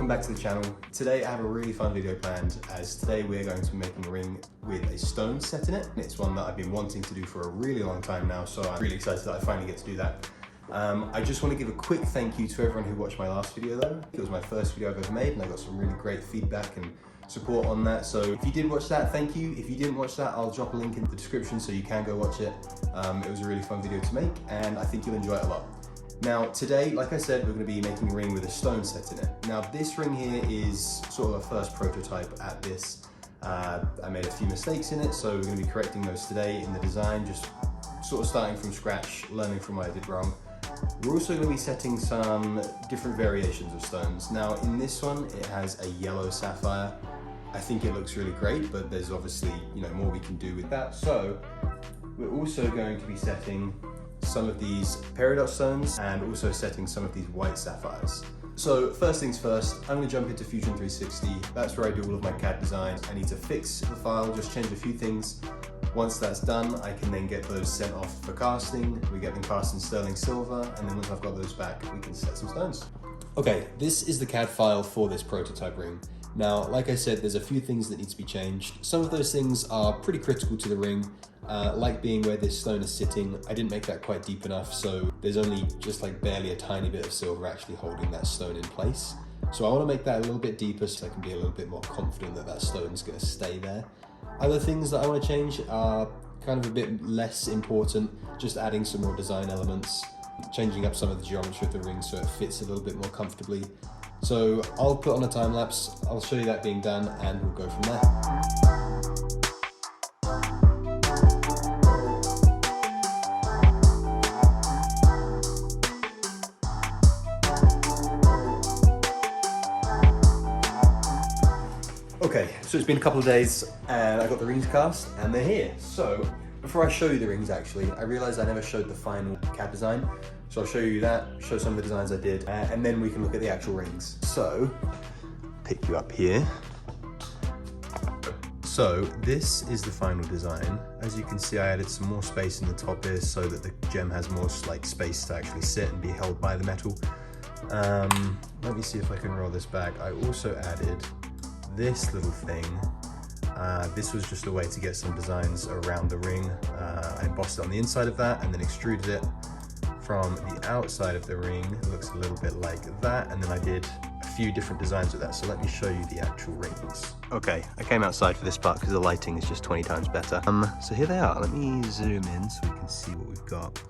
welcome back to the channel. Today I have a really fun video planned, as today we're going to be making a ring with a stone set in it. It's one that I've been wanting to do for a really long time now, so I'm really excited that I finally get to do that. I just want to give a quick thank you to everyone who watched my last video though. It was my first video I've ever made and I got some really great feedback and support on that. So if you did watch that, thank you. If you didn't watch that, I'll drop a link in the description so you can go watch it. It was a really fun video to make and I think you'll enjoy it a lot. Now today, like I said, we're going to be making a ring with a stone set in it. Now this ring here is sort of a first prototype at this. I made a few mistakes in it, so we're going to be correcting those today in the design, just sort of starting from scratch, learning from what I did wrong. We're also going to be setting some different variations of stones. Now in this one, it has a yellow sapphire. I think it looks really great, but there's obviously, more we can do with that. So we're also going to be setting some of these peridot stones and also setting some of these white sapphires. So first things first, I'm going to jump into Fusion 360. That's where I do all of my CAD designs. I need to fix the file, just change a few things. Once that's done, I can then get those sent off for casting. We get them cast in sterling silver, and then once I've got those back, we can set some stones. Okay, this is the CAD file for this prototype ring. Now, like I said, there's a few things that need to be changed. Some of those things are pretty critical to the ring, like being where this stone is sitting. I didn't make that quite deep enough, so there's only just like barely a tiny bit of silver actually holding that stone in place. So I want to make that a little bit deeper so I can be a little bit more confident that that stone's going to stay there. Other things that I want to change are kind of a bit less important, just adding some more design elements, changing up some of the geometry of the ring so it fits a little bit more comfortably. So I'll put on a time lapse, I'll show you that being done, and we'll go from there. Okay, so it's been a couple of days and I got the rings cast and they're here. So before I show you the rings actually, I realized I never showed the final CAD design. So I'll show you that, show some of the designs I did, and then we can look at the actual rings. So, pick you up here. So this is the final design. As you can see, I added some more space in the top here so that the gem has more like space to actually sit and be held by the metal. Let me see if I can roll this back. I also added this little thing. This was just a way to get some designs around the ring. I embossed it on the inside of that and then extruded it from the outside of the ring. It looks a little bit like that, and then I did a few different designs with that. So let me show you the actual rings. Okay, I came outside for this part because the lighting is just 20 times better. So here they are. Let me zoom in so we can see what we've got.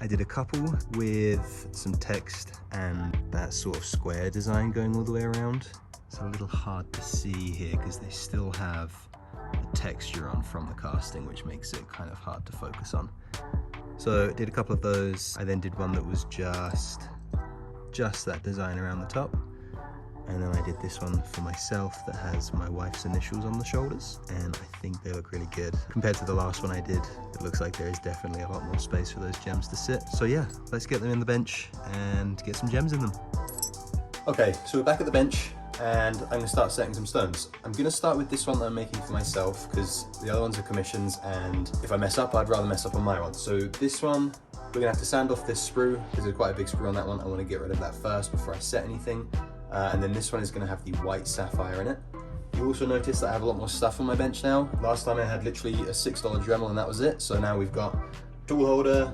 I did a couple with some text and that sort of square design going all the way around. It's a little hard to see here because they still have the texture on from the casting, which makes it kind of hard to focus on. So I did a couple of those. I then did one that was just that design around the top. And then I did this one for myself that has my wife's initials on the shoulders. And I think they look really good. Compared to the last one I did, it looks like there is definitely a lot more space for those gems to sit. So yeah, let's get them in the bench and get some gems in them. Okay, so we're back at the bench and I'm going to start setting some stones. I'm going to start with this one that I'm making for myself because the other ones are commissions, and if I mess up, I'd rather mess up on my one. So this one, we're going to have to sand off this sprue because there's quite a big sprue on that one. I want to get rid of that first before I set anything. And then this one is going to have the white sapphire in it. You also notice that I have a lot more stuff on my bench now. Last time I had literally a $6 Dremel and that was it. So now we've got a tool holder,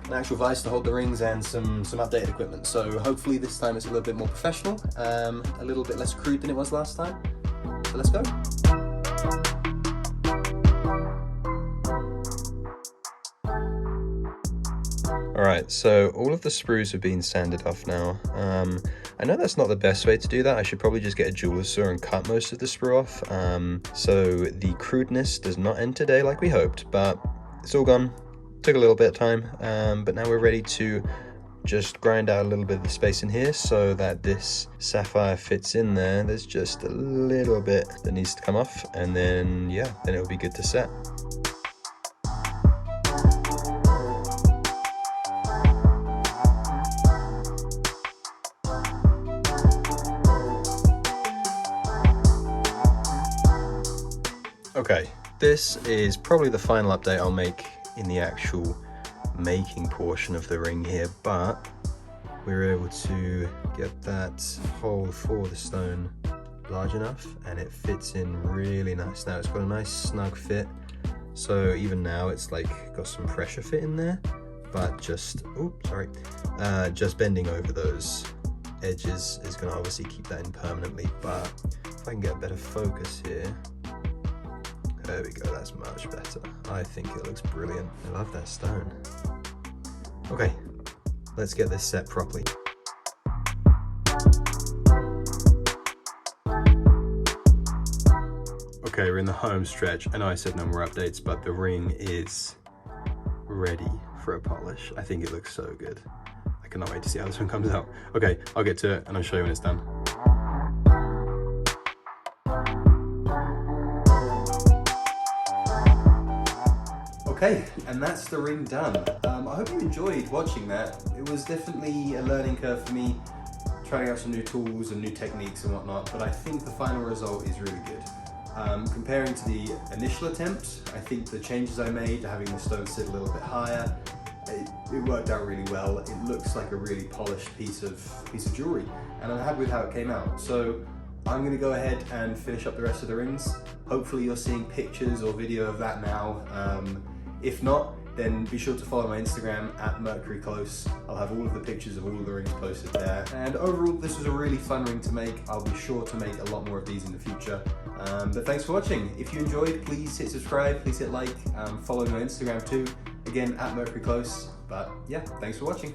an actual vise to hold the rings, and some updated equipment. So hopefully this time it's a little bit more professional, a little bit less crude than it was last time. So let's go. Alright, so all of the sprues have been sanded off now. I know that's not the best way to do that. I should probably just get a jeweler's saw and cut most of the sprue off. So the crudeness does not end today like we hoped, but it's all gone. Took a little bit of time, but now we're ready to just grind out a little bit of the space in here so that this sapphire fits in there. There's just a little bit that needs to come off, and then yeah, then it'll be good to set. Okay, this is probably the final update I'll make in the actual making portion of the ring here, but we were able to get that hole for the stone large enough, and it fits in really nice. Now it's got a nice snug fit, so even now it's like got some pressure fit in there, but just just bending over those edges is going to obviously keep that in permanently. But if I can get a better focus here, there we go, that's much better. I think it looks brilliant. I love that stone. Okay, let's get this set properly. Okay, we're in the home stretch. I know I said no more updates, but the ring is ready for a polish. I think it looks so good. I cannot wait to see how this one comes out. Okay, I'll get to it and I'll show you when it's done. Okay, and that's the ring done. I hope you enjoyed watching that. It was definitely a learning curve for me, trying out some new tools and new techniques and whatnot, but I think the final result is really good. Comparing to the initial attempt, I think the changes I made to having the stone sit a little bit higher, it worked out really well. It looks like a really polished piece of jewelry, and I'm happy with how it came out. So I'm going to go ahead and finish up the rest of the rings. Hopefully you're seeing pictures or video of that now. If not, then be sure to follow my Instagram @MercuryClose. I'll have all of the pictures of all of the rings posted there. And overall, this was a really fun ring to make. I'll be sure to make a lot more of these in the future. But thanks for watching. If you enjoyed, please hit subscribe, please hit like, follow me on Instagram too. Again, @MercuryClose. But yeah, thanks for watching.